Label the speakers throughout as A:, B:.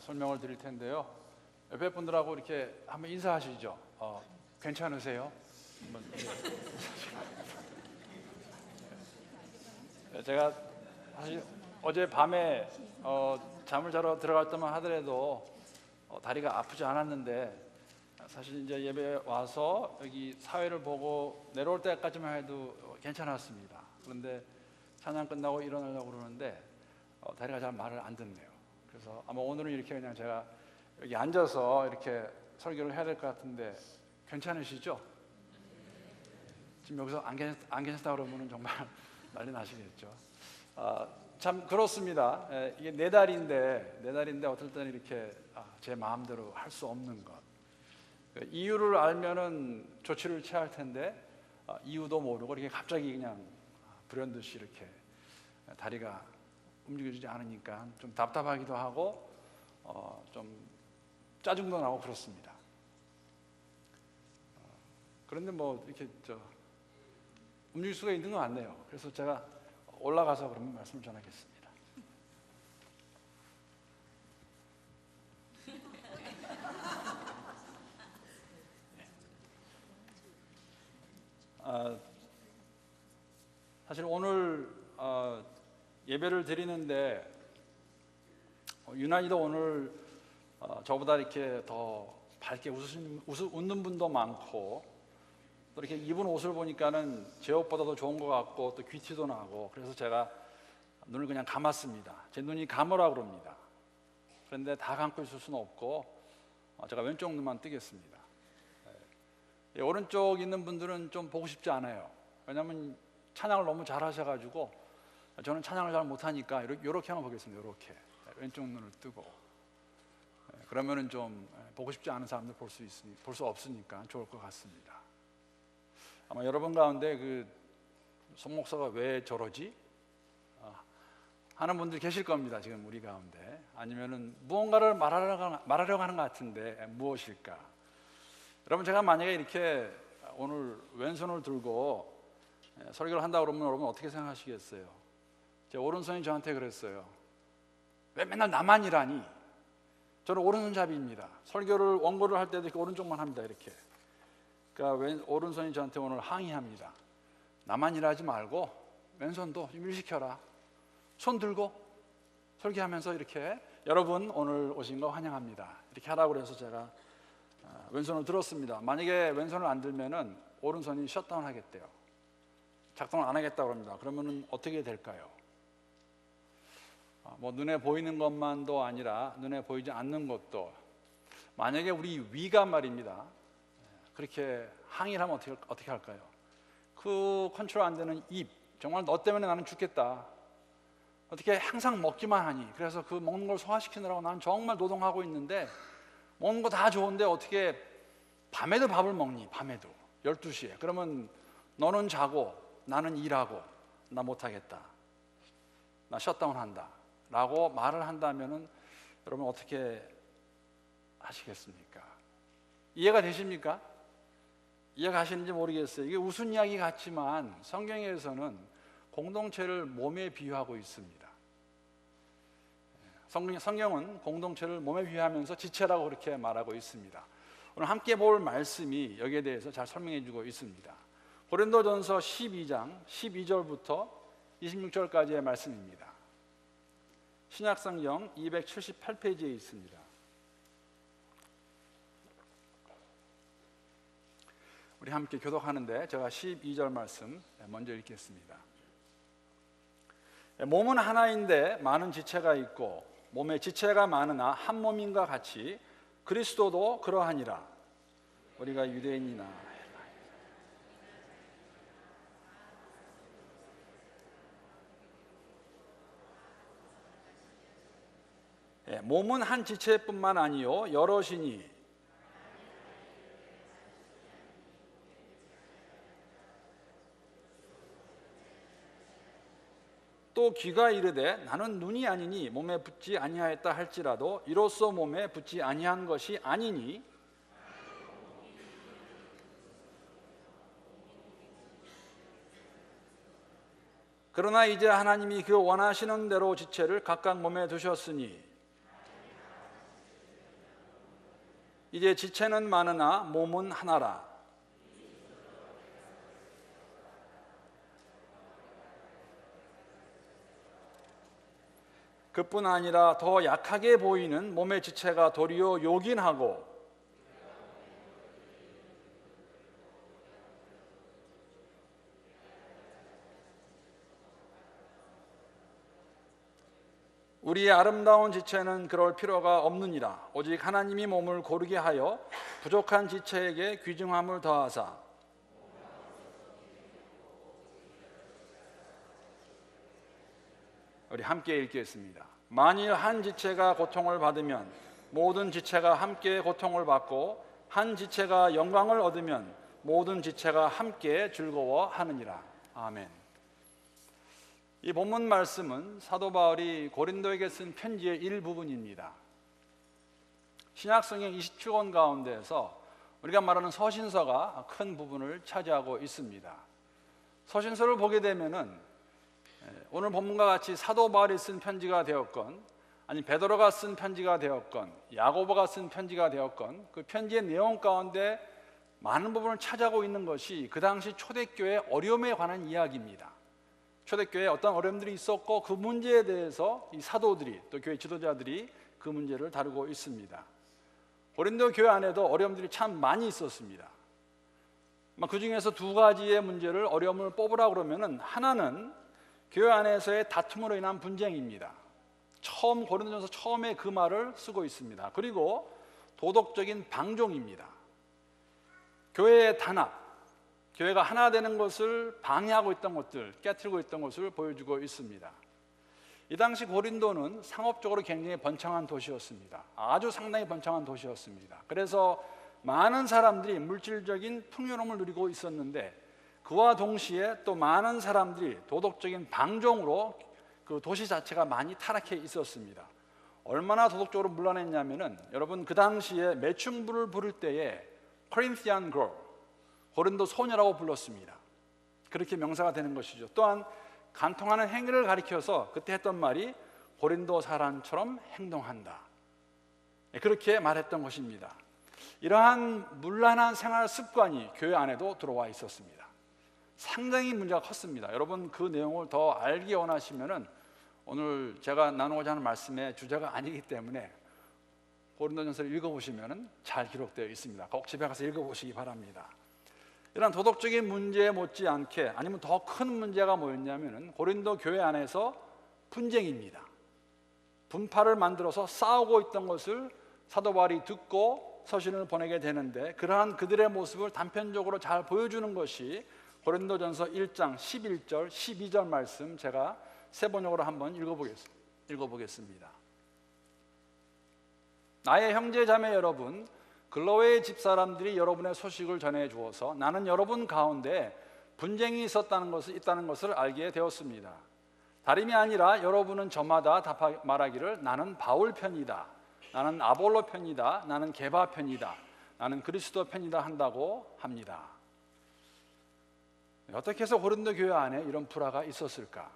A: 설명을 드릴 텐데요. 옆에 분들하고 이렇게 한번 인사하시죠. 괜찮으세요? 제가 사실 어제 밤에 잠을 자러 들어갈 때만 하더라도 다리가 아프지 않았는데, 사실 이제 예배 와서 여기 사회를 보고 내려올 때까지만 해도 괜찮았습니다. 그런데 찬양 끝나고 일어나려고 그러는데 다리가 잘 말을 안 듣네요. 그래서 아마 오늘은 이렇게 그냥 제가 여기 앉아서 이렇게 설교를 해야 될 것 같은데 괜찮으시죠? 지금 여기서 안 괜찮다 그러면 정말 난리 나시겠죠. 참 그렇습니다. 이게 내 다리인데 어떨 때는 이렇게 제 마음대로 할 수 없는 것. 이유를 알면은 조치를 취할 텐데 이유도 모르고 이렇게 갑자기 그냥 불현듯이 이렇게 다리가 움직여지지 않으니까 좀 답답하기도 하고 좀 짜증도 나고 그렇습니다. 그런데 뭐 이렇게 움직일 수가 있는 것 같네요. 그래서 제가 올라가서 그러면 말씀을 전하겠습니다. 사실 오늘 예배를 드리는데 유난히도 오늘 저보다 이렇게 더 밝게 웃는 분도 많고, 또 이렇게 입은 옷을 보니까는 제 옷보다도 좋은 것 같고 또 귀티도 나고, 그래서 제가 눈을 그냥 감았습니다. 제 눈이 감으라고 그럽니다. 그런데 다 감고 있을 수는 없고 제가 왼쪽 눈만 뜨겠습니다. 오른쪽 있는 분들은 좀 보고 싶지 않아요. 왜냐하면 찬양을 너무 잘 하셔가지고 저는 찬양을 잘 못하니까 이렇게만 보겠습니다. 이렇게 왼쪽 눈을 뜨고. 그러면은 좀 보고 싶지 않은 사람들 볼 수 없으니까 좋을 것 같습니다. 아마 여러분 가운데 송 목사가 왜 저러지? 하는 분들 계실 겁니다. 지금 우리 가운데. 아니면은 무언가를 말하려고 하는 것 같은데 무엇일까? 여러분, 제가 만약에 이렇게 오늘 왼손을 들고 설교를 한다고 그러면 여러분 어떻게 생각하시겠어요? 제 오른손이 저한테 그랬어요. 왜 맨날 나만 일하니? 저는 오른손잡이입니다. 설교를 원고를 할 때도 이렇게 오른쪽만 합니다. 이렇게. 그러니까 오른손이 저한테 오늘 항의합니다. 나만 일하지 말고 왼손도 좀 일시켜라. 손 들고 설교하면서 이렇게 여러분 오늘 오신 거 환영합니다. 이렇게 하라고 그래서 제가 왼손을 들었습니다. 만약에 왼손을 안 들면은 오른손이 셧다운 하겠대요. 작동을 안 하겠다고 합니다. 그러면은 어떻게 될까요? 뭐 눈에 보이는 것만도 아니라 눈에 보이지 않는 것도, 만약에 우리 위가 말입니다. 그렇게 항의를 하면 어떻게 할까요? 그 컨트롤 안 되는 입, 정말 너 때문에 나는 죽겠다. 어떻게 항상 먹기만 하니? 그래서 그 먹는 걸 소화시키느라고 나는 정말 노동하고 있는데 먹는 거 다 좋은데 어떻게 밤에도 밥을 먹니? 밤에도 12시에. 그러면 너는 자고 나는 일하고 나 못하겠다. 나 셧다운 한다. 라고 말을 한다면은 여러분 어떻게 하시겠습니까? 이해가 되십니까? 이해가 가시는지 모르겠어요. 이게 웃은 이야기 같지만 성경에서는 공동체를 몸에 비유하고 있습니다. 성경은 공동체를 몸에 비유하면서 지체라고 그렇게 말하고 있습니다. 오늘 함께 볼 말씀이 여기에 대해서 잘 설명해 주고 있습니다. 고린도전서 12장 12절부터 26절까지의 말씀입니다. 신약성경 278페이지에 있습니다. 우리 함께 교독하는데 제가 12절 말씀 먼저 읽겠습니다. 몸은 하나인데 많은 지체가 있고 몸에 지체가 많으나 한 몸인가 같이 그리스도도 그러하니라. 우리가 유대인이나 몸은 한 지체뿐만 아니요 여럿이니 또 귀가 이르되 나는 눈이 아니니 몸에 붙지 아니하였다 할지라도 이로써 몸에 붙지 아니한 것이 아니니 그러나 이제 하나님이 그 원하시는 대로 지체를 각각 몸에 두셨으니 이제 지체는 많으나 몸은 하나라. 그뿐 아니라 더 약하게 보이는 몸의 지체가 도리어 요긴하고 우리의 아름다운 지체는 그럴 필요가 없느니라. 오직 하나님이 몸을 고르게 하여 부족한 지체에게 귀중함을 더하사. 우리 함께 읽겠습니다. 만일 한 지체가 고통을 받으면 모든 지체가 함께 고통을 받고 한 지체가 영광을 얻으면 모든 지체가 함께 즐거워하느니라. 아멘. 이 본문 말씀은 사도 바울이 고린도에게 쓴 편지의 일부분입니다. 신약성경 27권 가운데에서 우리가 말하는 서신서가 큰 부분을 차지하고 있습니다. 서신서를 보게 되면은 오늘 본문과 같이 사도 바울이 쓴 편지가 되었건 아니 베드로가 쓴 편지가 되었건 야고보가 쓴 편지가 되었건 그 편지의 내용 가운데 많은 부분을 차지하고 있는 것이 그 당시 초대교회의 어려움에 관한 이야기입니다. 초대교회에 어떤 어려움들이 있었고 그 문제에 대해서 이 사도들이 또 교회 지도자들이 그 문제를 다루고 있습니다. 고린도 교회 안에도 어려움들이 참 많이 있었습니다. 그 중에서 두 가지의 문제를 어려움을 뽑으라고 그러면은 하나는 교회 안에서의 다툼으로 인한 분쟁입니다. 고린도전서 처음에 그 말을 쓰고 있습니다. 그리고 도덕적인 방종입니다. 교회의 단합, 교회가 하나 되는 것을 방해하고 있던 것들, 깨트리고 있던 것을 보여주고 있습니다. 이 당시 고린도는 상업적으로 굉장히 번창한 도시였습니다. 아주 상당히 번창한 도시였습니다. 그래서 많은 사람들이 물질적인 풍요로움을 누리고 있었는데 그와 동시에 또 많은 사람들이 도덕적인 방종으로 그 도시 자체가 많이 타락해 있었습니다. 얼마나 도덕적으로 문란했냐면은 여러분 그 당시에 매춘부를 부를 때에 Corinthian girl, 고린도 소녀라고 불렀습니다. 그렇게 명사가 되는 것이죠. 또한 간통하는 행위를 가리켜서 그때 했던 말이 고린도 사람처럼 행동한다. 그렇게 말했던 것입니다. 이러한 문란한 생활 습관이 교회 안에도 들어와 있었습니다. 상당히 문제가 컸습니다. 여러분 그 내용을 더 알기 원하시면은 오늘 제가 나누고자 하는 말씀의 주제가 아니기 때문에 고린도전서를 읽어보시면은 잘 기록되어 있습니다. 꼭 집에 가서 읽어보시기 바랍니다. 이런 도덕적인 문제에 못지않게 아니면 더 큰 문제가 뭐였냐면은 고린도 교회 안에서 분쟁입니다. 분파를 만들어서 싸우고 있던 것을 사도 바울이 듣고 서신을 보내게 되는데 그러한 그들의 모습을 단편적으로 잘 보여주는 것이 고린도전서 1장 11절 12절 말씀 제가 세 번역으로 한번 읽어보겠습니다. 나의 형제 자매 여러분, 글로웨의 집사람들이 여러분의 소식을 전해 주어서 나는 여러분 가운데 분쟁이 있다는 것을 알게 되었습니다. 다름이 아니라 여러분은 저마다 말하기를 나는 바울 편이다, 나는 아볼로 편이다, 나는 게바 편이다, 나는 그리스도 편이다 한다고 합니다. 어떻게 해서 고린도 교회 안에 이런 불화가 있었을까?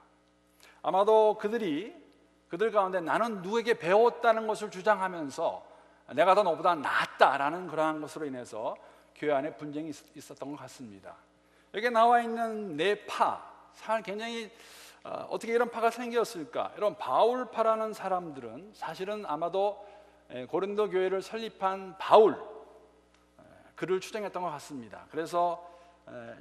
A: 아마도 그들 가운데 나는 누구에게 배웠다는 것을 주장하면서 내가 더 너보다 낫다라는 그러한 것으로 인해서 교회 안에 분쟁이 있었던 것 같습니다. 여기에 나와 있는 네 파, 굉장히 어떻게 이런 파가 생겼을까? 이런 바울파라는 사람들은 사실은 아마도 고린도 교회를 설립한 바울, 그를 추정했던 것 같습니다. 그래서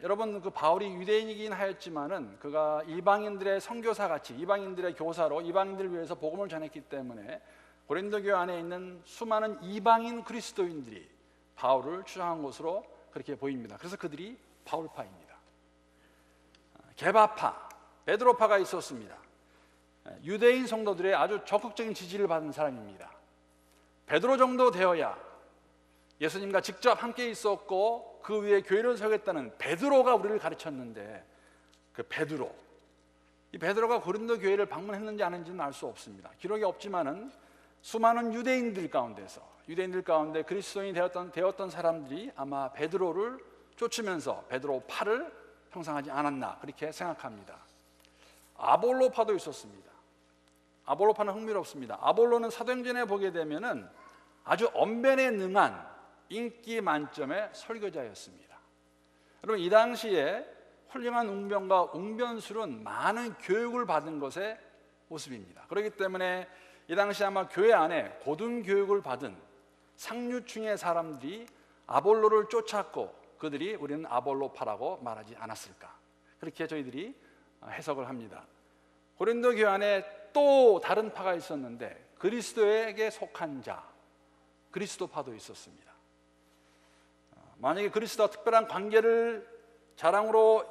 A: 여러분 그 바울이 유대인이긴 하였지만은 그가 이방인들의 선교사 같이 이방인들의 교사로 이방인들을 위해서 복음을 전했기 때문에 고린도 교회 안에 있는 수많은 이방인 그리스도인들이 바울을 추앙한 것으로 그렇게 보입니다. 그래서 그들이 바울파입니다. 게바파, 베드로파가 있었습니다. 유대인 성도들의 아주 적극적인 지지를 받은 사람입니다. 베드로 정도 되어야 예수님과 직접 함께 있었고 그 위에 교회를 세우겠다는 베드로가 우리를 가르쳤는데 그 이 베드로가 고린도 교회를 방문했는지 안 했는지는 알 수 없습니다. 기록이 없지만은 수많은 유대인들 가운데 그리스도인이 되었던 사람들이 아마 베드로를 쫓으면서 베드로파를 형성하지 않았나 그렇게 생각합니다. 아볼로파도 있었습니다. 아볼로파는 흥미롭습니다. 아볼로는 사도행전에 보게 되면은 아주 언변에 능한 인기 만점의 설교자였습니다. 여러분, 이 당시에 훌륭한 웅변과 웅변술은 많은 교육을 받은 것의 모습입니다. 그렇기 때문에 이 당시 아마 교회 안에 고등교육을 받은 상류층의 사람들이 아볼로를 쫓았고 그들이 우리는 아볼로파라고 말하지 않았을까, 그렇게 저희들이 해석을 합니다. 고린도 교회 안에 또 다른 파가 있었는데 그리스도에게 속한 자, 그리스도파도 있었습니다. 만약에 그리스도와 특별한 관계를 자랑으로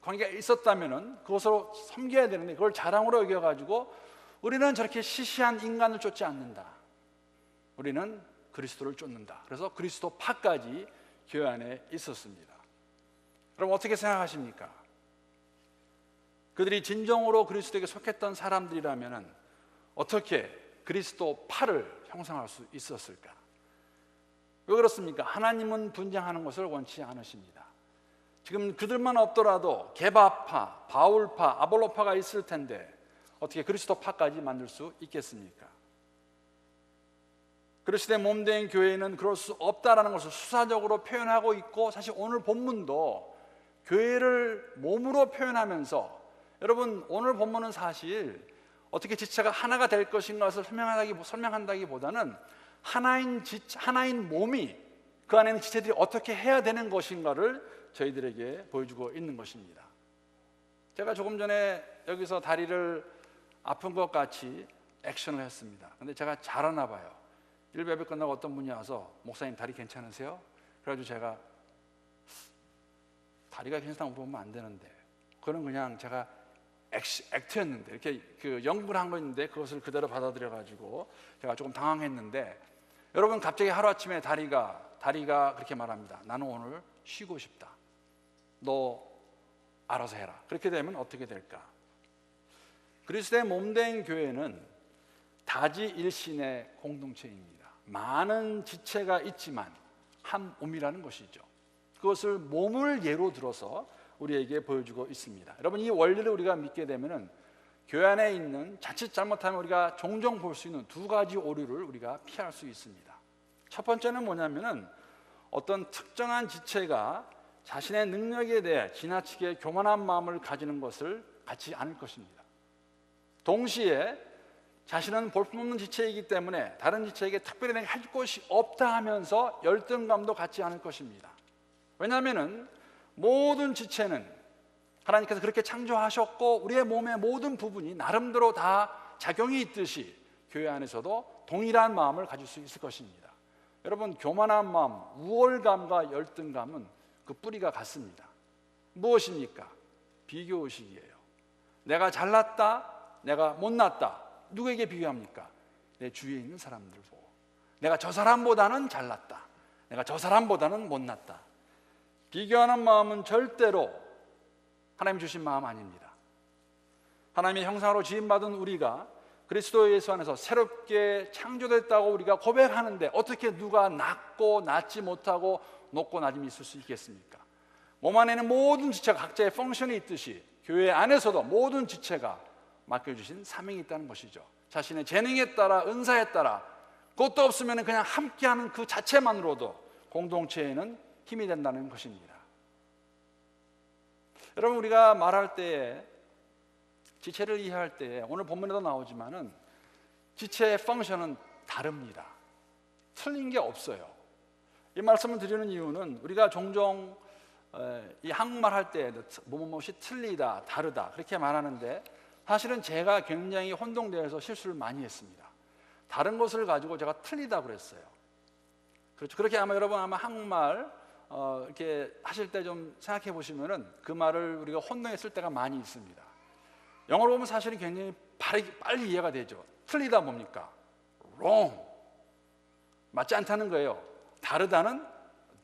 A: 관계가 있었다면 그것으로 섬겨야 되는데 그걸 자랑으로 여겨가지고 우리는 저렇게 시시한 인간을 쫓지 않는다, 우리는 그리스도를 쫓는다. 그래서 그리스도파까지 교회 안에 있었습니다. 그럼 어떻게 생각하십니까? 그들이 진정으로 그리스도에게 속했던 사람들이라면 어떻게 그리스도파를 형성할 수 있었을까? 왜 그렇습니까? 하나님은 분쟁하는 것을 원치 않으십니다. 지금 그들만 없더라도 게바파, 바울파, 아볼로파가 있을 텐데 어떻게 그리스도파까지 만들 수 있겠습니까? 그리스도의 몸된 교회는 그럴 수 없다라는 것을 수사적으로 표현하고 있고, 사실 오늘 본문도 교회를 몸으로 표현하면서, 여러분 오늘 본문은 사실 어떻게 지체가 하나가 될 것인가를 설명한다기보다는 하나인 몸이 그 안에 있는 지체들이 어떻게 해야 되는 것인가를 저희들에게 보여주고 있는 것입니다. 제가 조금 전에 여기서 다리를 아픈 것 같이 액션을 했습니다. 근데 제가 잘하나 봐요. 일베베 끝나고 어떤 분이 와서 목사님 다리 괜찮으세요? 그래가지고 제가 다리가 괜찮다고 물어보면 안 되는데, 그건 그냥 제가 액트였는데 이렇게 그 연구를 한 거였는데 그것을 그대로 받아들여가지고 제가 조금 당황했는데, 여러분 갑자기 하루아침에 다리가 그렇게 말합니다. 나는 오늘 쉬고 싶다. 너 알아서 해라. 그렇게 되면 어떻게 될까? 그리스도의 몸된 교회는 다지일신의 공동체입니다. 많은 지체가 있지만 한 몸이라는 것이죠. 그것을 몸을 예로 들어서 우리에게 보여주고 있습니다. 여러분, 이 원리를 우리가 믿게 되면은 교회 안에 있는, 자칫 잘못하면 우리가 종종 볼 수 있는 두 가지 오류를 우리가 피할 수 있습니다. 첫 번째는 뭐냐면은 어떤 특정한 지체가 자신의 능력에 대해 지나치게 교만한 마음을 가지는 것을 갖지 않을 것입니다. 동시에 자신은 볼품없는 지체이기 때문에 다른 지체에게 특별히 내가 할 것이 없다 하면서 열등감도 갖지 않을 것입니다. 왜냐하면 모든 지체는 하나님께서 그렇게 창조하셨고 우리의 몸의 모든 부분이 나름대로 다 작용이 있듯이 교회 안에서도 동일한 마음을 가질 수 있을 것입니다. 여러분, 교만한 마음, 우월감과 열등감은 그 뿌리가 같습니다. 무엇입니까? 비교의식이에요. 내가 잘났다, 내가 못났다. 누구에게 비교합니까? 내 주위에 있는 사람들 보고. 내가 저 사람보다는 잘났다, 내가 저 사람보다는 못났다. 비교하는 마음은 절대로 하나님 주신 마음 아닙니다. 하나님의 형상으로 지음받은 우리가 그리스도 예수 안에서 새롭게 창조됐다고 우리가 고백하는데 어떻게 누가 낮고 낮지 못하고 높고 낮음이 있을 수 있겠습니까? 몸 안에는 모든 지체가 각자의 펑션이 있듯이 교회 안에서도 모든 지체가 맡겨주신 사명이 있다는 것이죠. 자신의 재능에 따라, 은사에 따라, 그것도 없으면 그냥 함께하는 그 자체만으로도 공동체에는 힘이 된다는 것입니다. 여러분, 우리가 말할 때에, 지체를 이해할 때에, 오늘 본문에도 나오지만은 지체의 펑션은 다릅니다. 틀린 게 없어요. 이 말씀을 드리는 이유는 우리가 종종 이 한국말 할 때 무엇이 틀리다, 다르다 그렇게 말하는데, 사실은 제가 굉장히 혼동되어서 실수를 많이 했습니다. 다른 것을 가지고 제가 틀리다고 그랬어요. 그렇죠. 그렇게 여러분 한국말 이렇게 하실 때 좀 생각해 보시면은 그 말을 우리가 혼동했을 때가 많이 있습니다. 영어로 보면 사실은 굉장히 빨리 이해가 되죠. 틀리다 뭡니까? wrong. 맞지 않다는 거예요. 다르다는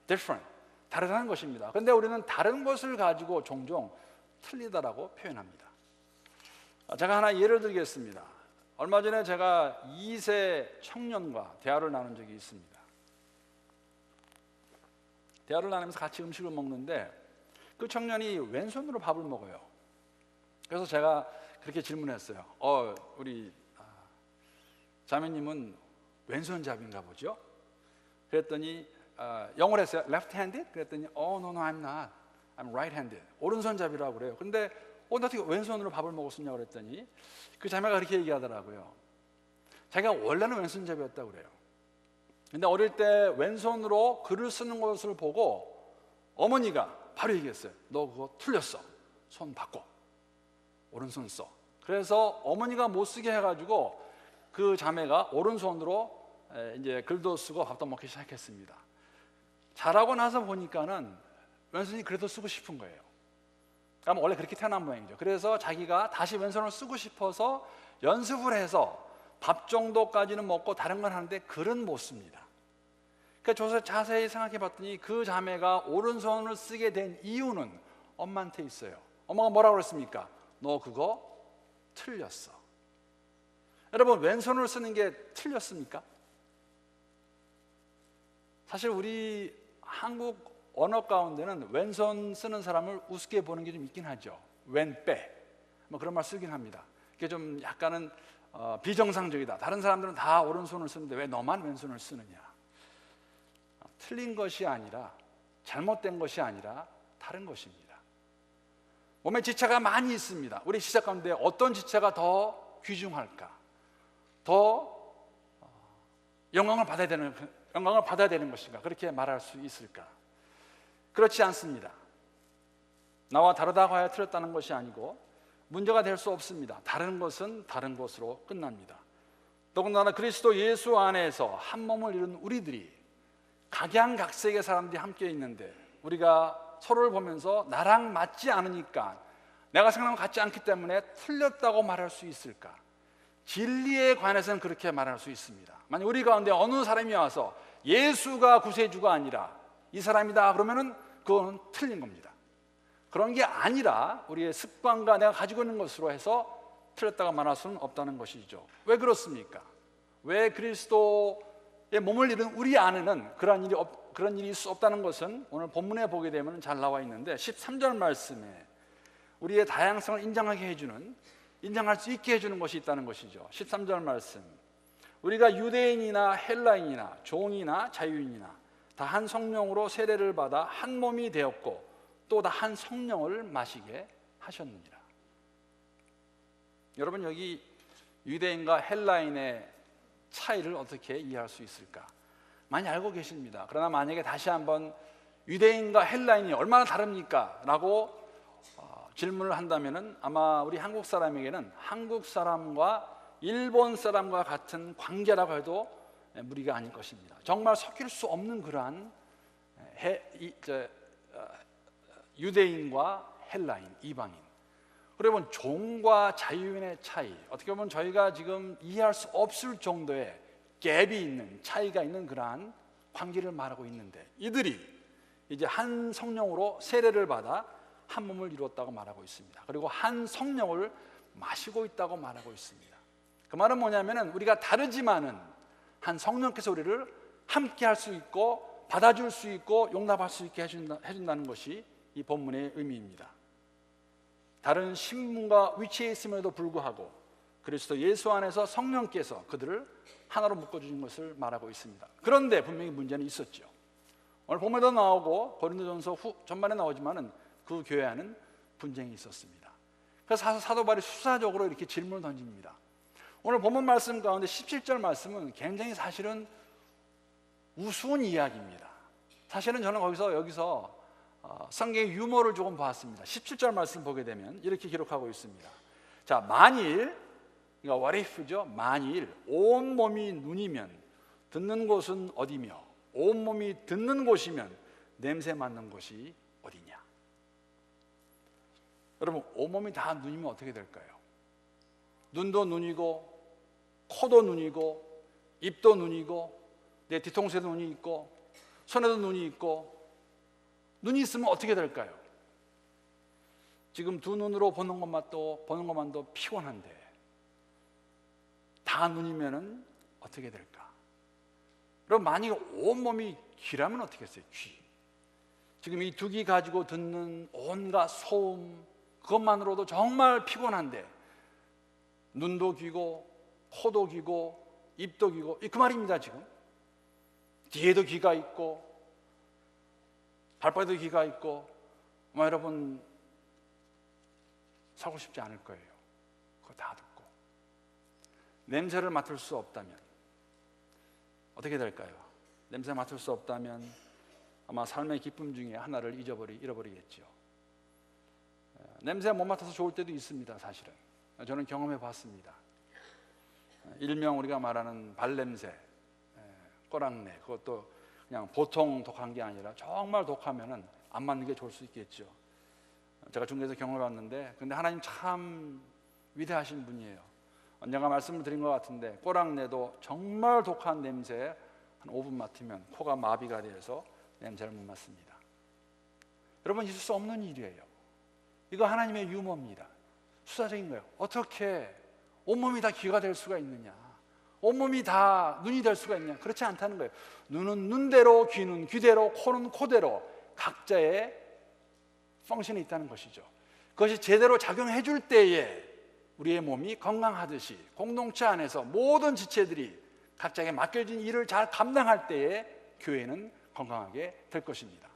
A: different. 다르다는 것입니다. 그런데 우리는 다른 것을 가지고 종종 틀리다라고 표현합니다. 제가 하나 예를 들겠습니다. 얼마 전에 제가 2세 청년과 대화를 나눈 적이 있습니다. 대화를 나누면서 같이 음식을 먹는데 그 청년이 왼손으로 밥을 먹어요. 그래서 제가 그렇게 질문했어요. 우리 자매님은 왼손잡이인가 보죠? 그랬더니 영어로 했어요. left-handed? 그랬더니 no, I'm not. I'm right-handed. 오른손잡이라고 그래요. 근데 어떻게 왼손으로 밥을 먹었느냐고 그랬더니 그 자매가 그렇게 얘기하더라고요. 자기가 원래는 왼손잡이였다고 그래요. 근데 어릴 때 왼손으로 글을 쓰는 것을 보고 어머니가 바로 얘기했어요. 너 그거 틀렸어. 손 바꿔. 오른손 써. 그래서 어머니가 못 쓰게 해가지고 그 자매가 오른손으로 이제 글도 쓰고 밥도 먹기 시작했습니다. 자라고 나서 보니까는 왼손이 그래도 쓰고 싶은 거예요. 그럼 원래 그렇게 태어난 모양이죠. 그래서 자기가 다시 왼손을 쓰고 싶어서 연습을 해서 밥 정도까지는 먹고 다른 건 하는데 글은 못 씁니다. 그러니까 자세히 생각해 봤더니 그 자매가 오른손을 쓰게 된 이유는 엄마한테 있어요. 엄마가 뭐라고 그랬습니까? 너 그거 틀렸어. 여러분, 왼손을 쓰는 게 틀렸습니까? 사실 우리 한국 언어 가운데는 왼손 쓰는 사람을 우습게 보는 게 좀 있긴 하죠. 왼빼 뭐 그런 말 쓰긴 합니다. 그게 좀 약간은 비정상적이다. 다른 사람들은 다 오른손을 쓰는데 왜 너만 왼손을 쓰느냐. 틀린 것이 아니라, 잘못된 것이 아니라 다른 것입니다. 몸에 지체가 많이 있습니다. 우리 시작 가운데 어떤 지체가 더 귀중할까? 더 영광을 받아야 되는 것인가? 그렇게 말할 수 있을까? 그렇지 않습니다. 나와 다르다고 하여 틀렸다는 것이 아니고 문제가 될 수 없습니다. 다른 것은 다른 것으로 끝납니다. 더군다나 그리스도 예수 안에서 한 몸을 이룬 우리들이 각양각색의 사람들이 함께 있는데 우리가 서로를 보면서 나랑 맞지 않으니까, 내가 생각하는 것 같지 않기 때문에 틀렸다고 말할 수 있을까? 진리에 관해서는 그렇게 말할 수 있습니다. 만약 우리 가운데 어느 사람이 와서 예수가 구세주가 아니라 이 사람이다 그러면은 그거는 틀린 겁니다. 그런 게 아니라 우리의 습관과 내가 가지고 있는 것으로 해서 틀렸다고 말할 수는 없다는 것이죠. 왜 그렇습니까? 왜 그리스도의 몸을 이룬 우리 안에는 그런 일이 있을 수 없다는 것은 오늘 본문에 보게 되면 잘 나와 있는데 13절 말씀에 우리의 다양성을 인정할 수 있게 해주는 것이 있다는 것이죠. 13절 말씀, 우리가 유대인이나 헬라인이나 종이나 자유인이나 다 한 성령으로 세례를 받아 한 몸이 되었고 또 다 한 성령을 마시게 하셨느니라. 여러분, 여기 유대인과 헬라인의 차이를 어떻게 이해할 수 있을까? 많이 알고 계십니다. 그러나 만약에 다시 한번 유대인과 헬라인이 얼마나 다릅니까? 라고 질문을 한다면 아마 우리 한국 사람에게는 한국 사람과 일본 사람과 같은 관계라고 해도 무리가 아닐 것입니다. 정말 섞일 수 없는 그러한 유대인과 헬라인, 이방인. 여러분, 종과 자유인의 차이, 어떻게 보면 저희가 지금 이해할 수 없을 정도의 갭이 있는, 차이가 있는 그러한 관계를 말하고 있는데 이들이 이제 한 성령으로 세례를 받아 한 몸을 이루었다고 말하고 있습니다. 그리고 한 성령을 마시고 있다고 말하고 있습니다. 그 말은 뭐냐면은 우리가 다르지만은 한 성령께서 우리를 함께 할 수 있고 받아줄 수 있고 용납할 수 있게 해준다는 것이 이 본문의 의미입니다. 다른 신분과 위치에 있음에도 불구하고 그리스도 예수 안에서 성령께서 그들을 하나로 묶어주신 것을 말하고 있습니다. 그런데 분명히 문제는 있었죠. 오늘 본문에도 나오고 고린도전서 전반에 나오지만은 그 교회 안은 분쟁이 있었습니다. 그래서 사도 바울이 수사적으로 이렇게 질문을 던집니다. 오늘 본문 말씀 가운데 17절 말씀은 굉장히 사실은 우스운 이야기입니다. 사실은 저는 여기서 성경의 유머를 조금 봤습니다. 17절 말씀 보게 되면 이렇게 기록하고 있습니다. 자, 만일, 그러니까 what if죠? 만일 온 몸이 눈이면 듣는 곳은 어디며 온 몸이 듣는 곳이면 냄새 맡는 곳이 어디냐? 여러분, 온몸이 다 눈이면 어떻게 될까요? 눈도 눈이고 코도 눈이고 입도 눈이고 내 뒤통수에도 눈이 있고 손에도 눈이 있고 눈이 있으면 어떻게 될까요? 지금 두 눈으로 보는 것만도 피곤한데 다 눈이면은 어떻게 될까? 그럼 만약에 온몸이 귀라면 어떻게 했어요? 귀. 지금 이 두 귀 가지고 듣는 온갖 소음, 그것만으로도 정말 피곤한데 눈도 귀고 코도 귀고 입도 귀고 그 말입니다. 지금 뒤에도 귀가 있고 발바닥에도 귀가 있고 아마 여러분 살고 싶지 않을 거예요. 그거 다 듣고 냄새를 맡을 수 없다면 어떻게 될까요? 냄새 맡을 수 없다면 아마 삶의 기쁨 중에 하나를 잃어버리겠죠. 냄새 못 맡아서 좋을 때도 있습니다. 사실은 저는 경험해 봤습니다. 일명 우리가 말하는 발냄새, 꼬랑내, 그것도 그냥 보통 독한 게 아니라 정말 독하면은 안 맞는 게 좋을 수 있겠죠. 제가 중국에서 경험해 봤는데, 근데 하나님 참 위대하신 분이에요. 언젠가 말씀을 드린 것 같은데, 꼬랑내도 정말 독한 냄새 한 5분 맡으면 코가 마비가 돼서 냄새를 못 맡습니다. 여러분, 있을 수 없는 일이에요. 이거 하나님의 유머입니다. 수사적인 거예요. 어떻게 온몸이 다 귀가 될 수가 있느냐, 온몸이 다 눈이 될 수가 있느냐. 그렇지 않다는 거예요. 눈은 눈대로, 귀는 귀대로, 코는 코대로 각자의 펑션이 있다는 것이죠. 그것이 제대로 작용해 줄 때에 우리의 몸이 건강하듯이 공동체 안에서 모든 지체들이 각자에게 맡겨진 일을 잘 감당할 때에 교회는 건강하게 될 것입니다.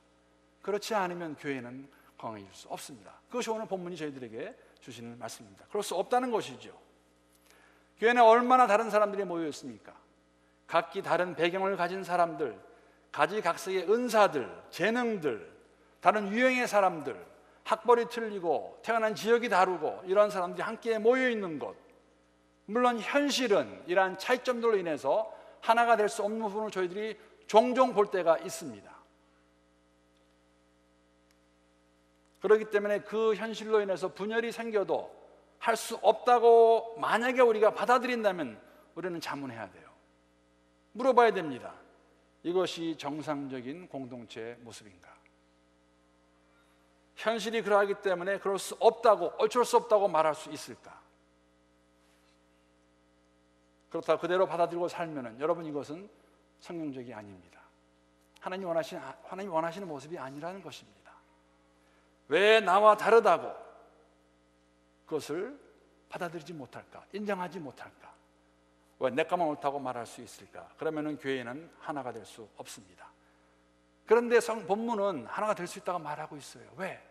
A: 그렇지 않으면 교회는 건강해질 수 없습니다. 그것이 오늘 본문이 저희들에게 주시는 말씀입니다. 그럴 수 없다는 것이죠. 교회는 얼마나 다른 사람들이 모여 있습니까? 각기 다른 배경을 가진 사람들, 가지각색의 은사들, 재능들, 다른 유형의 사람들, 학벌이 틀리고 태어난 지역이 다르고 이런 사람들이 함께 모여 있는 것. 물론 현실은 이러한 차이점들로 인해서 하나가 될 수 없는 부분을 저희들이 종종 볼 때가 있습니다. 그렇기 때문에 그 현실로 인해서 분열이 생겨도 할 수 없다고 만약에 우리가 받아들인다면 우리는 자문해야 돼요. 물어봐야 됩니다. 이것이 정상적인 공동체의 모습인가? 현실이 그러하기 때문에 그럴 수 없다고, 어쩔 수 없다고 말할 수 있을까? 그렇다고 그대로 받아들이고 살면은 여러분, 이것은 성경적이 아닙니다. 하나님이 원하시는 모습이 아니라는 것입니다. 왜 나와 다르다고 그것을 받아들이지 못할까? 인정하지 못할까? 왜 내 것만 옳다고 말할 수 있을까? 그러면은 교회는 하나가 될 수 없습니다. 그런데 본문은 하나가 될 수 있다고 말하고 있어요. 왜?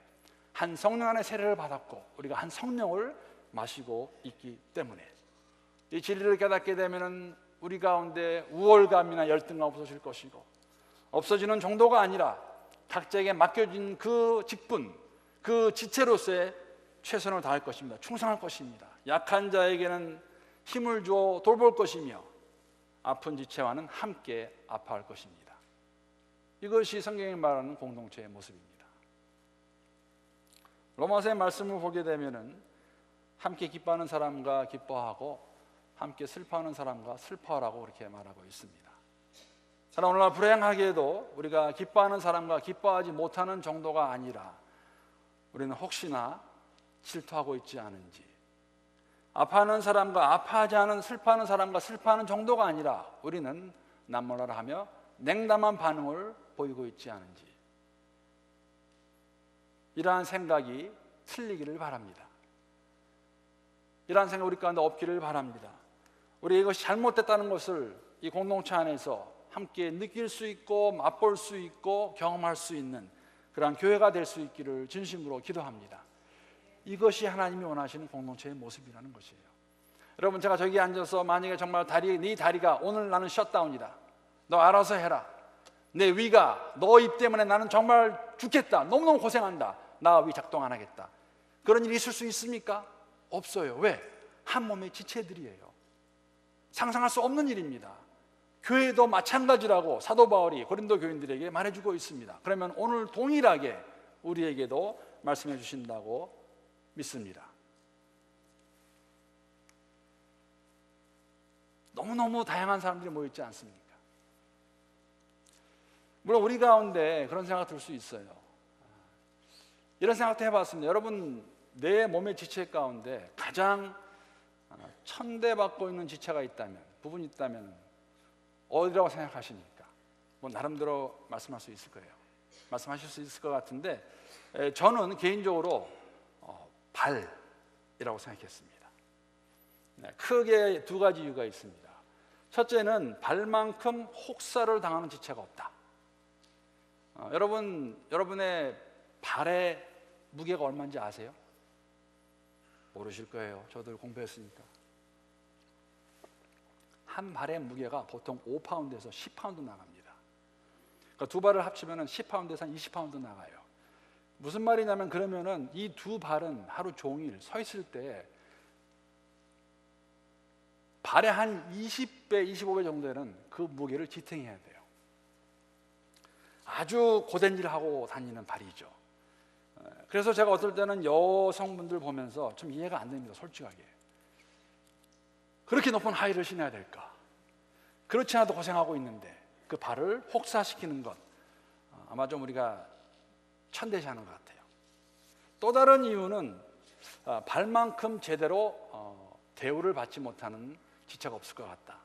A: 한 성령 안에 세례를 받았고 우리가 한 성령을 마시고 있기 때문에. 이 진리를 깨닫게 되면은 우리 가운데 우월감이나 열등감 없어질 것이고, 없어지는 정도가 아니라 각자에게 맡겨진 그 직분, 그 지체로서의 최선을 다할 것입니다. 충성할 것입니다. 약한 자에게는 힘을 주어 돌볼 것이며 아픈 지체와는 함께 아파할 것입니다. 이것이 성경이 말하는 공동체의 모습입니다. 로마서의 말씀을 보게 되면은 함께 기뻐하는 사람과 기뻐하고 함께 슬퍼하는 사람과 슬퍼하라고 그렇게 말하고 있습니다. 그러나 오늘날 불행하게도 우리가 기뻐하는 사람과 기뻐하지 못하는 정도가 아니라 우리는 혹시나 질투하고 있지 않은지, 아파하는 사람과 아파하지 않은, 슬퍼하는 사람과 슬퍼하는 정도가 아니라 우리는 남몰라라 하며 냉담한 반응을 보이고 있지 않은지, 이러한 생각이 틀리기를 바랍니다. 이러한 생각 우리 가운데 없기를 바랍니다. 우리 이것이 잘못됐다는 것을 이 공동체 안에서 함께 느낄 수 있고 맛볼 수 있고 경험할 수 있는 그러한 교회가 될 수 있기를 진심으로 기도합니다. 이것이 하나님이 원하시는 공동체의 모습이라는 것이에요. 여러분, 제가 저기 앉아서 만약에 정말 네 다리가 오늘 나는 셧다운이다, 너 알아서 해라, 내 위가 너 입 때문에 나는 정말 죽겠다, 너무너무 고생한다, 나 위 작동 안 하겠다, 그런 일이 있을 수 있습니까? 없어요. 왜? 한 몸의 지체들이에요. 상상할 수 없는 일입니다. 교회도 마찬가지라고 사도 바울이 고린도 교인들에게 말해주고 있습니다. 그러면 오늘 동일하게 우리에게도 말씀해 주신다고 믿습니다. 너무너무 다양한 사람들이 모여있지 않습니까? 물론 우리 가운데 그런 생각 들 수 있어요. 이런 생각도 해봤습니다. 여러분, 내 몸의 지체 가운데 가장 천대받고 있는 지체가 있다면, 부분이 있다면 어디라고 생각하십니까? 뭐 나름대로 말씀할 수 있을 거예요. 말씀하실 수 있을 것 같은데, 저는 개인적으로 발이라고 생각했습니다. 크게 두 가지 이유가 있습니다. 첫째는 발만큼 혹사를 당하는 지체가 없다. 여러분의 발의 무게가 얼마인지 아세요? 모르실 거예요. 저도 공부했으니까. 한 발의 무게가 보통 5파운드에서 10파운드 나갑니다. 그러니까 두 발을 합치면 10파운드에서 한 20파운드 나가요. 무슨 말이냐면, 그러면은 이 두 발은 하루 종일 서 있을 때 발의 한 20배, 25배 정도는 그 무게를 지탱해야 돼요. 아주 고된 일을 하고 다니는 발이죠. 그래서 제가 어떨 때는 여성분들 보면서 좀 이해가 안 됩니다. 솔직하게. 그렇게 높은 하이를 신어야 될까? 그렇지 않아도 고생하고 있는데 그 발을 혹사시키는 것, 아마 좀 우리가 천대시하는 것 같아요. 또 다른 이유는 발만큼 제대로 대우를 받지 못하는 지체가 없을 것 같다.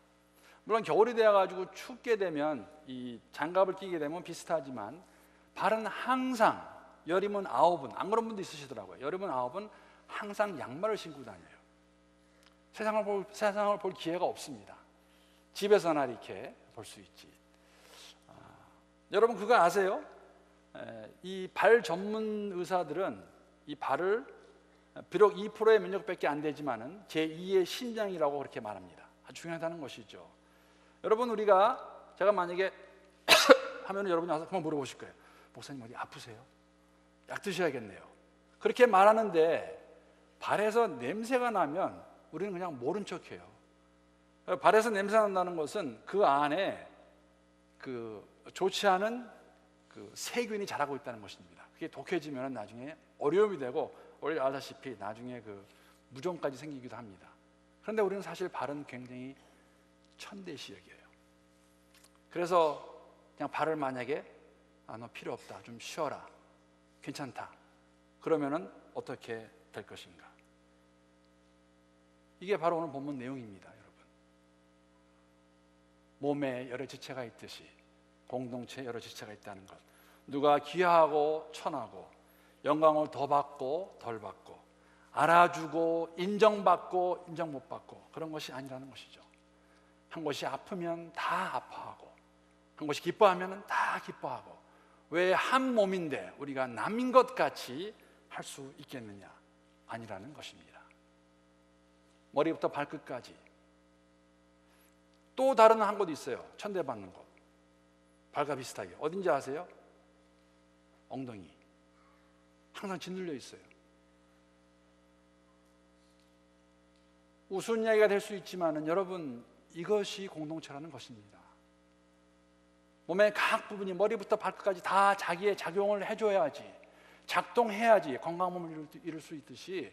A: 물론 겨울이 되어가지고 춥게 되면 이 장갑을 끼게 되면 비슷하지만, 발은 항상 여름은 9은, 안 그런 분도 있으시더라고요. 여름은 9은 항상 양말을 신고 다녀요. 세상을 볼 기회가 없습니다. 집에서나 이렇게 볼 수 있지. 여러분 그거 아세요? 이 발 전문 의사들은 이 발을 비록 2%의 면역밖에 안 되지만은 제2의 심장이라고 그렇게 말합니다. 아주 중요하다는 것이죠. 여러분 제가 만약에 하면 여러분이 와서 그만 물어보실 거예요. 목사님 어디 아프세요? 약 드셔야겠네요. 그렇게 말하는데 발에서 냄새가 나면 우리는 그냥 모른 척해요. 발에서 냄새 난다는 것은 그 안에 그 좋지 않은 그 세균이 자라고 있다는 것입니다. 그게 독해지면 나중에 어려움이 되고, 원래 알다시피 나중에 그 무좀까지 생기기도 합니다. 그런데 우리는 사실 발은 굉장히 천대시 여겨요. 그래서 그냥 발을 만약에 너 필요 없다, 좀 쉬어라, 괜찮다, 그러면은 어떻게 될 것인가? 이게 바로 오늘 본문 내용입니다. 여러분, 몸에 여러 지체가 있듯이 공동체에 여러 지체가 있다는 것, 누가 귀하고 천하고 영광을 더 받고 덜 받고 알아주고 인정받고 인정 못 받고 그런 것이 아니라는 것이죠. 한 곳이 아프면 다 아파하고, 한 곳이 기뻐하면 다 기뻐하고, 왜 한 몸인데 우리가 남인 것 같이 할 수 있겠느냐? 아니라는 것입니다. 머리부터 발끝까지. 또 다른 한 곳 있어요. 천대받는 곳. 발과 비슷하게. 어딘지 아세요? 엉덩이. 항상 짓눌려 있어요. 우스운 이야기가 될 수 있지만은 여러분, 이것이 공동체라는 것입니다. 몸의 각 부분이 머리부터 발끝까지 다 자기의 작용을 해줘야지, 작동해야지 건강한 몸을 이룰 수 있듯이,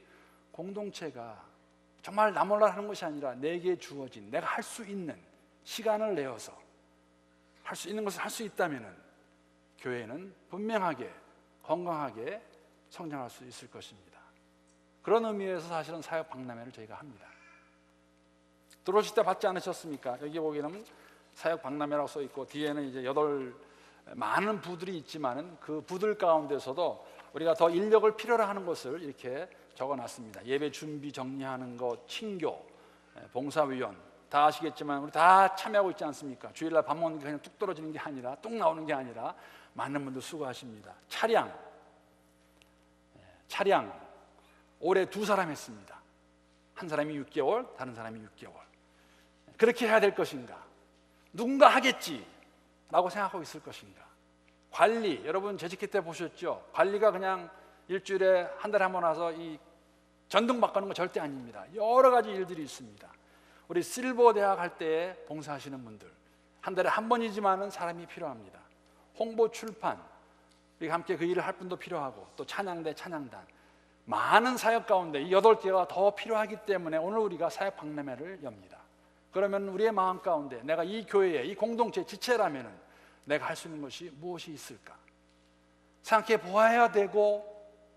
A: 공동체가 정말 나 몰라 하는 것이 아니라 내게 주어진, 내가 할 수 있는 시간을 내어서 할 수 있는 것을 할 수 있다면 교회는 분명하게 건강하게 성장할 수 있을 것입니다. 그런 의미에서 사실은 사역 박람회를 저희가 합니다. 들어오실 때 받지 않으셨습니까? 여기 보기에는 사역 박람회라고 써 있고, 뒤에는 이제 8 많은 부들이 있지만은 그 부들 가운데서도 우리가 더 인력을 필요로 하는 것을 이렇게 적어놨습니다. 예배 준비 정리하는 것, 친교, 봉사위원, 다 아시겠지만 우리 다 참여하고 있지 않습니까? 주일날 밥 먹는 게 그냥 뚝 떨어지는 게 아니라, 뚝 나오는 게 아니라 많은 분들 수고하십니다. 차량 올해 2사람 했습니다. 한 사람이 6개월, 다른 사람이 6개월. 그렇게 해야 될 것인가? 누군가 하겠지 라고 생각하고 있을 것인가? 관리, 여러분 재직회 때 보셨죠? 관리가 그냥 일주일에 한 달에 한 번 와서 이 전등 바꾸는 거 절대 아닙니다. 여러 가지 일들이 있습니다. 우리 실버 대학 할 때 봉사하시는 분들, 한 달에 한 번이지만은 사람이 필요합니다. 홍보 출판, 우리가 함께 그 일을 할 분도 필요하고, 또 찬양대, 찬양단, 많은 사역 가운데 이 8개가 더 필요하기 때문에 오늘 우리가 사역 박람회를 엽니다. 그러면 우리의 마음 가운데 내가 이 교회에, 이 공동체 지체라면은 내가 할 수 있는 것이 무엇이 있을까? 생각해 보아야 되고,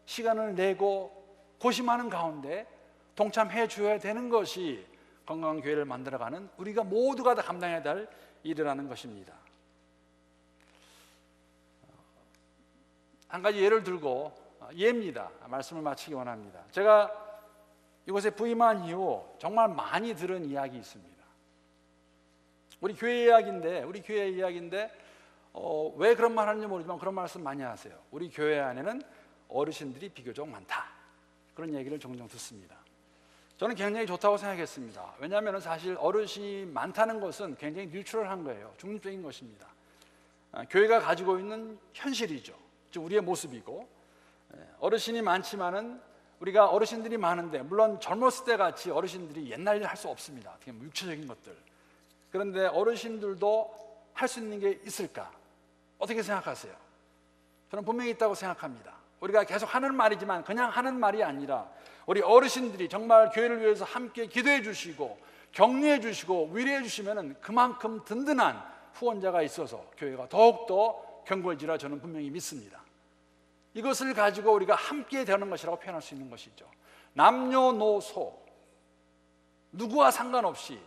A: 시간을 내고 고심하는 가운데 동참해 줘야 되는 것이 건강한 교회를 만들어가는 우리가 모두가 다 감당해야 될 일이라는 것입니다. 한 가지 예를 들고, 예입니다. 말씀을 마치기 원합니다. 제가 이곳에 부임한 이후 정말 많이 들은 이야기 있습니다. 우리 교회 이야기인데 왜 그런 말 하는지 모르지만 그런 말씀 많이 하세요. 우리 교회 안에는 어르신들이 비교적 많다, 그런 얘기를 종종 듣습니다. 저는 굉장히 좋다고 생각했습니다. 왜냐하면 사실 어르신이 많다는 것은 굉장히 뉴트럴한 거예요. 중립적인 것입니다. 교회가 가지고 있는 현실이죠. 즉 우리의 모습이고, 어르신이 많지만은 우리가 어르신들이 많은데, 물론 젊었을 때 같이 어르신들이 옛날 일 할 수 없습니다. 되게 육체적인 것들. 그런데 어르신들도 할 수 있는 게 있을까? 어떻게 생각하세요? 저는 분명히 있다고 생각합니다. 우리가 계속 하는 말이지만 그냥 하는 말이 아니라 우리 어르신들이 정말 교회를 위해서 함께 기도해 주시고 격려해 주시고 위로해 주시면 그만큼 든든한 후원자가 있어서 교회가 더욱더 견고해지라 저는 분명히 믿습니다. 이것을 가지고 우리가 함께 되는 것이라고 표현할 수 있는 것이죠. 남녀노소 누구와 상관없이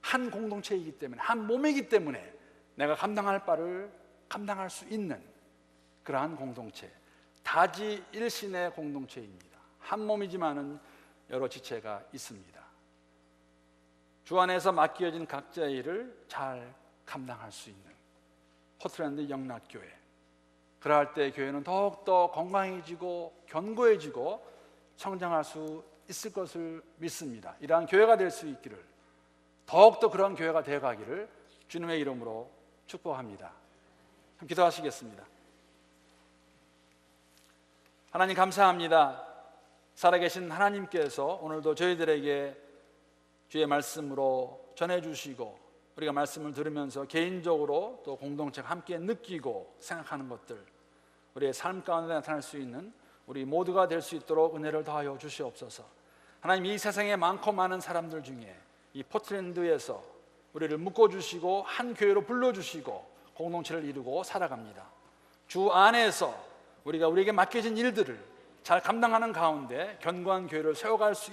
A: 한 공동체이기 때문에, 한 몸이기 때문에 내가 감당할 바를 감당할 수 있는 그러한 공동체, 다지일신의 공동체입니다. 한 몸이지만은 여러 지체가 있습니다. 주 안에서 맡겨진 각자의 일을 잘 감당할 수 있는 포틀랜드 영락교회, 그러할 때 교회는 더욱더 건강해지고 견고해지고 성장할 수 있을 것을 믿습니다. 이러한 교회가 될 수 있기를, 더욱더 그런 교회가 되어가기를 주님의 이름으로 축복합니다. 기도하시겠습니다. 하나님 감사합니다. 살아계신 하나님께서 오늘도 저희들에게 주의 말씀으로 전해주시고, 우리가 말씀을 들으면서 개인적으로 또 공동체가 함께 느끼고 생각하는 것들, 우리의 삶 가운데 나타날 수 있는 우리 모두가 될 수 있도록 은혜를 더하여 주시옵소서. 하나님, 이 세상에 많고 많은 사람들 중에 이 포틀랜드에서 우리를 묶어주시고 한 교회로 불러주시고 공동체를 이루고 살아갑니다. 주 안에서 우리가 우리에게 맡겨진 일들을 잘 감당하는 가운데 견고한 교회를 세워갈 수